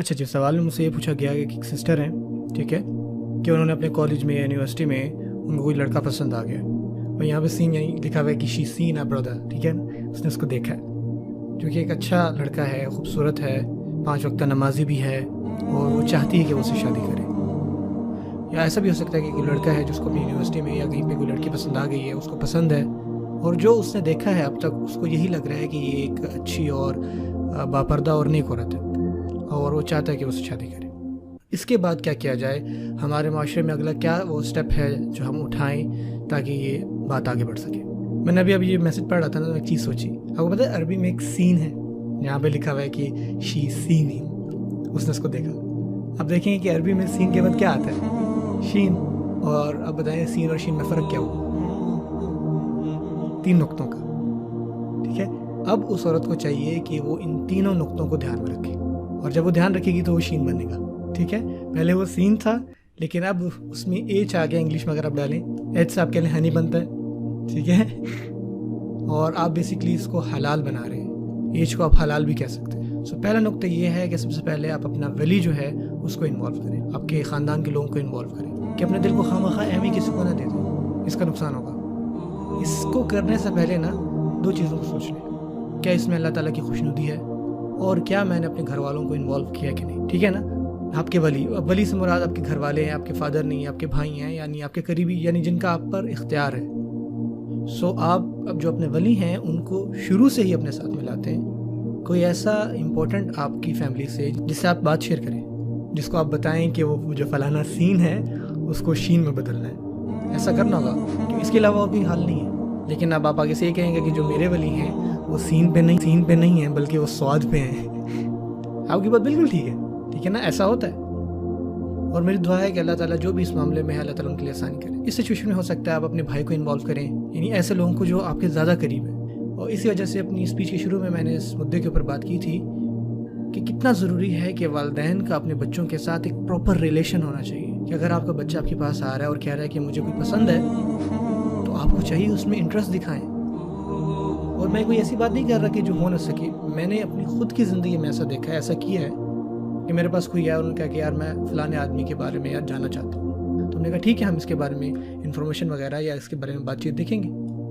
اچھا جی، سوال میں مجھ سے یہ پوچھا گیا کہ ایک سسٹر ہیں، ٹھیک ہے، کہ انہوں نے اپنے کالج میں یا یونیورسٹی میں ان کو کوئی لڑکا پسند آ گیا، اور یہاں پہ سین یعنی لکھا ہوا ہے کہ شی سین اے برادر، ٹھیک ہے، اس نے اس کو دیکھا ہے جو کہ ایک اچھا لڑکا ہے، خوبصورت ہے، 5 وقتہ نمازی بھی ہے، اور وہ چاہتی ہے کہ وہ اس سے شادی کرے. یا ایسا بھی ہو سکتا ہے کہ کوئی لڑکا ہے جس کو اپنی یونیورسٹی میں یا کہیں پہ کوئی لڑکی پسند آ گئی ہے، اس کو پسند ہے، اور جو اس نے دیکھا ہے اب تک اس کو یہی لگ رہا ہے کہ یہ ایک اچھی اور باپردہ اور نیک عورت ہے، اور وہ چاہتا ہے کہ اس سے شادی کرے. اس کے بعد کیا کیا جائے؟ ہمارے معاشرے میں اگلا کیا وہ اسٹیپ ہے جو ہم اٹھائیں تاکہ یہ بات آگے بڑھ سکے؟ میں نے ابھی یہ میسج پڑھ رہا تھا نا، تو ایک چیز سوچی. آپ کو پتہ ہے عربی میں ایک سین ہے، یہاں پہ لکھا ہوا ہے کہ شی سین ہی، اس نے اس کو دیکھا. اب دیکھیں کہ عربی میں سین کے بعد کیا آتا ہے؟ شین. اور اب بتائیں سین اور شین میں فرق کیا ہوا؟ 3 نقطوں کا. ٹھیک ہے، اب اس عورت کو چاہیے کہ وہ ان تینوں نقطوں کو دھیان میں رکھے، اور جب وہ دھیان رکھے گی تو وہ شین بنے گا. ٹھیک ہے، پہلے وہ سین تھا، لیکن اب اس میں ایچ آ گیا. انگلش میں اگر آپ ڈالیں ایچ سے آپ کے لیے ہنی بنتا ہے. ٹھیک ہے، اور آپ بیسکلی اس کو حلال بنا رہے ہیں، ایچ کو آپ حلال بھی کہہ سکتے ہیں. پہلا نقطہ یہ ہے کہ سب سے پہلے آپ اپنا ولی جو ہے اس کو انوالو کریں، آپ کے خاندان کے لوگوں کو انوالو کریں، کہ اپنے دل کو خواہ اہمی کسی کو نہ دے دیں، اس کا نقصان ہوگا. اس کو کرنے سے پہلے نا 2 چیزوں کو سوچ لیں، کیا اس میں اللہ تعالیٰ کی خوشنودی ہے، اور کیا میں نے اپنے گھر والوں کو انوالو کیا کہ نہیں. ٹھیک ہے نا، آپ کے ولی سے مراد آپ کے گھر والے ہیں، آپ کے فادر نہیں، آپ کے بھائی ہیں، یعنی آپ کے قریبی، یعنی جن کا آپ پر اختیار ہے. آپ اب جو اپنے ولی ہیں ان کو شروع سے ہی اپنے ساتھ ملاتے ہیں. کوئی ایسا امپورٹنٹ آپ کی فیملی سے جس سے آپ بات شیئر کریں، جس کو آپ بتائیں کہ وہ جو فلانا سین ہے اس کو شین میں بدلنا ہے. ایسا کرنا ہوگا کہ اس کے علاوہ اور کوئی حل نہیں ہے. لیکن اب آپ آگے سے یہ کہیں گے کہ جو میرے ولی ہیں وہ سین پہ نہیں ہیں بلکہ وہ سواد پہ ہیں. آپ کی بات بالکل ٹھیک ہے نا، ایسا ہوتا ہے. اور میری دعا ہے کہ اللہ تعالیٰ جو بھی اس معاملے میں ہے اللہ تعالیٰ ان کے لیے آسانی کرے. اس سچویشن میں ہو سکتا ہے آپ اپنے بھائی کو انوالو کریں، یعنی ایسے لوگوں کو جو آپ کے زیادہ قریب ہیں. اور اسی وجہ سے اپنی اسپیچ کے شروع میں نے اس مدعے کے اوپر بات کی تھی کہ کتنا ضروری ہے کہ والدین کا اپنے بچوں کے ساتھ ایک پراپر ریلیشن ہونا چاہیے. کہ اگر آپ کا بچہ آپ کے پاس آ رہا ہے اور کہہ رہا ہے کہ مجھے کوئی پسند ہے، تو آپ کو چاہیے اس میں انٹرسٹ دکھائیں. اور میں کوئی ایسی بات نہیں کر رہا کہ جو ہو نہ سکے. میں نے اپنی خود کی زندگی میں ایسا دیکھا ہے، ایسا کیا ہے کہ میرے پاس کوئی آیا اور انہوں نے کہا کہ یار میں فلانے آدمی کے بارے میں جاننا چاہتا ہوں. تو ہم نے کہا ٹھیک ہے، ہم اس کے بارے میں انفارمیشن وغیرہ یا اس کے بارے میں بات چیت دیکھیں گے.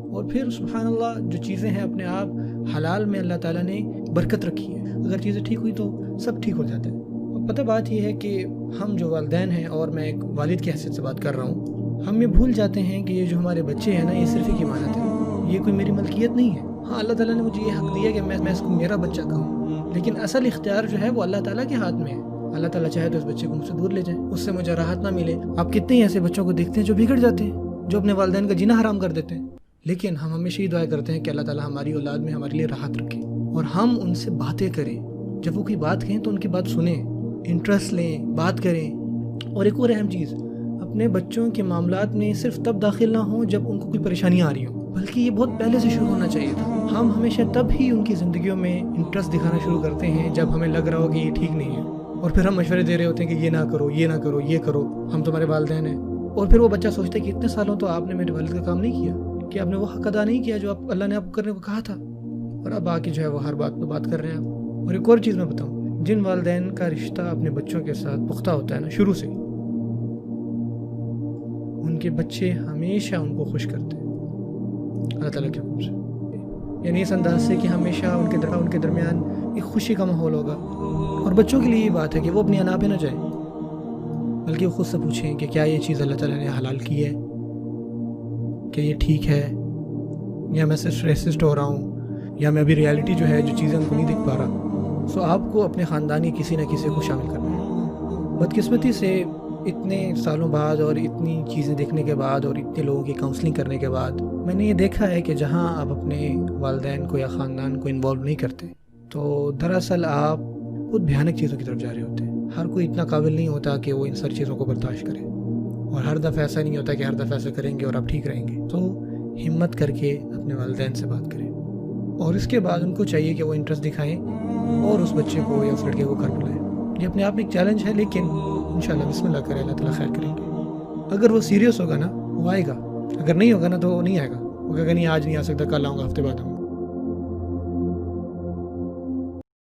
اور پھر سبحان اللہ جو چیزیں ہیں اپنے آپ حلال میں اللہ تعالیٰ نے برکت رکھی ہے. اگر چیزیں ٹھیک ہوئی تو سب ٹھیک ہو جاتا ہے. اور پتہ بات یہ ہے کہ ہم جو والدین ہیں، اور میں ایک والد کی حیثیت سے بات کر رہا ہوں، ہم یہ بھول جاتے ہیں کہ یہ جو ہمارے بچے ہیں نا، یہ صرف ایک امانت ہے، یہ کوئی میری ملکیت نہیں ہے. ہاں، اللہ تعالیٰ نے مجھے یہ حق دیا کہ میں اس کو میرا بچہ کہوں، لیکن اصل اختیار جو ہے وہ اللہ تعالیٰ کے ہاتھ میں ہے. اللہ تعالیٰ چاہے تو اس بچے کو مجھ سے دور لے جائے، اس سے مجھے راحت نہ ملے. آپ کتنے ہی ایسے بچوں کو دیکھتے ہیں جو بگڑ جاتے ہیں، جو اپنے والدین کا جینا حرام کر دیتے ہیں. لیکن ہم ہمیشہ یہ دعا کرتے ہیں کہ اللہ تعالیٰ ہماری اولاد میں ہمارے لیے راحت رکھے، اور ہم ان سے باتیں کریں. جب وہ کوئی بات کہیں تو ان کی بات سنیں، انٹرسٹ لیں، بات کریں. اور ایک اور اہم چیز، اپنے بچوں کے معاملات میں صرف تب داخل نہ ہوں جب ان کو کوئی پریشانی آ رہی ہو، بلکہ یہ بہت پہلے سے شروع ہونا چاہیے تھا. ہم ہمیشہ تب ہی ان کی زندگیوں میں انٹرسٹ دکھانا شروع کرتے ہیں جب ہمیں لگ رہا ہو کہ یہ ٹھیک نہیں ہے، اور پھر ہم مشورے دے رہے ہوتے ہیں کہ یہ نہ کرو، یہ نہ کرو، یہ کرو، ہم تمہارے والدین ہیں. اور پھر وہ بچہ سوچتا ہے کہ اتنے سالوں تو آپ نے میرے والد کا کام نہیں کیا، کہ آپ نے وہ حق ادا نہیں کیا جو اللہ نے آپ کو کرنے کو کہا تھا، اور اب آ کے جو ہے وہ ہر بات پہ بات کر رہے ہیں. اور ایک اور چیز میں بتاؤں، جن والدین کا رشتہ اپنے بچوں کے ساتھ پختہ ہوتا ہے نا شروع سے، ان کے بچے ہمیشہ ان کو خوش کرتے ہیں اللہ تعالیٰ کے حکم سے. یعنی اس انداز سے کہ ہمیشہ ان کے درمیان ایک خوشی کا ماحول ہوگا. اور بچوں کے لیے یہ بات ہے کہ وہ اپنی انا پہ نہ جائیں، بلکہ وہ خود سے پوچھیں کہ کیا یہ چیز اللہ تعالیٰ نے حلال کی ہے، کہ یہ ٹھیک ہے، یا میں صرف ریسسٹ ہو رہا ہوں، یا میں ابھی ریالٹی جو ہے جو چیزیں ان کو نہیں دکھ پا رہا. آپ کو اپنے خاندان کے کسی نہ کسی کو شامل کرنا ہے. بدقسمتی سے اتنے سالوں بعد اور اتنی چیزیں دیکھنے کے بعد اور اتنے لوگوں کی کاؤنسلنگ کرنے کے بعد میں نے یہ دیکھا ہے کہ جہاں آپ اپنے والدین کو یا خاندان کو انوالو نہیں کرتے، تو دراصل آپ بہت بھیانک چیزوں کی طرف جا رہے ہوتے ہیں. ہر کوئی اتنا قابل نہیں ہوتا کہ وہ ان ساری چیزوں کو برداشت کرے، اور ہر دفعہ ایسا نہیں ہوتا کہ ہر دفعہ ایسا کریں گے اور آپ ٹھیک رہیں گے. تو ہمت کر کے اپنے والدین سے بات کریں، اور اس کے بعد ان کو چاہیے کہ وہ انٹرسٹ دکھائیں اور اس بچے کو یا اس لڑکے کو گھر بلائیں. یہ اپنے آپ میں ایک چیلنج ہے، لیکن انشاءاللہ بسم اللہ کرے، اللہ تعالیٰ خیر کریں گے. اگر وہ سیریس ہوگا نا وہ آئے گا، اگر نہیں ہوگا نا تو وہ نہیں آئے گا. وہ کہے گا نہیں آج نہیں آ سکتا، کل آؤں گا، ہفتے بعد آؤں گا.